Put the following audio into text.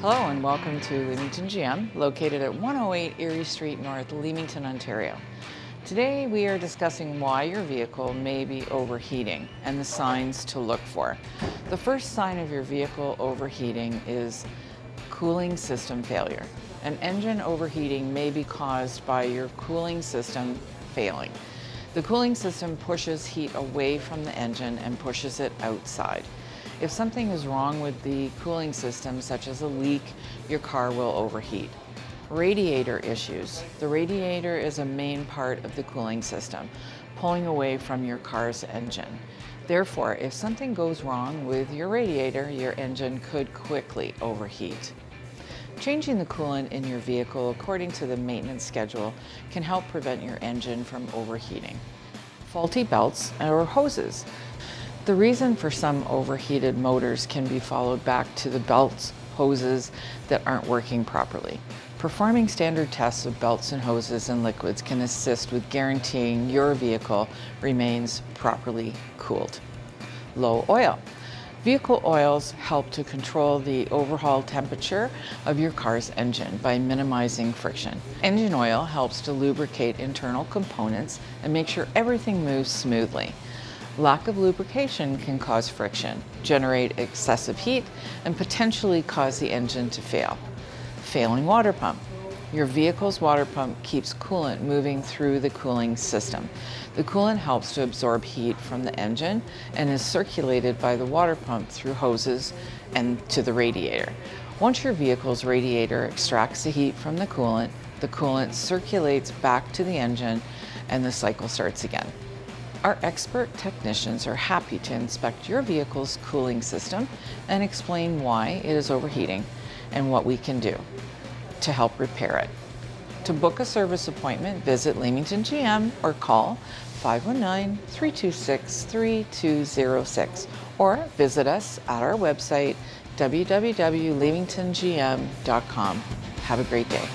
Hello and welcome to Leamington GM, located at 108 Erie Street North, Leamington, Ontario. Today we are discussing why your vehicle may be overheating and the signs to look for. The first sign of your vehicle overheating is cooling system failure. An engine overheating may be caused by your cooling system failing. The cooling system pushes heat away from the engine and pushes it outside. If something is wrong with the cooling system, such as a leak, your car will overheat. Radiator issues. The radiator is a main part of the cooling system, pulling away from your car's engine. Therefore, if something goes wrong with your radiator, your engine could quickly overheat. Changing the coolant in your vehicle according to the maintenance schedule can help prevent your engine from overheating. Faulty belts or hoses. The reason for some overheated motors can be followed back to the belts, hoses that aren't working properly. Performing standard tests of belts and hoses and liquids can assist with guaranteeing your vehicle remains properly cooled. Low oil. Vehicle oils help to control the overhaul temperature of your car's engine by minimizing friction. Engine oil helps to lubricate internal components and make sure everything moves smoothly. Lack of lubrication can cause friction, generate excessive heat, and potentially cause the engine to fail. Failing water pump. Your vehicle's water pump keeps coolant moving through the cooling system. The coolant helps to absorb heat from the engine and is circulated by the water pump through hoses and to the radiator. Once your vehicle's radiator extracts the heat from the coolant circulates back to the engine and the cycle starts again. Our expert technicians are happy to inspect your vehicle's cooling system and explain why it is overheating and what we can do to help repair it. To book a service appointment, visit Leamington GM or call 519-326-3206 or visit us at our website www.leamingtongm.com. Have a great day.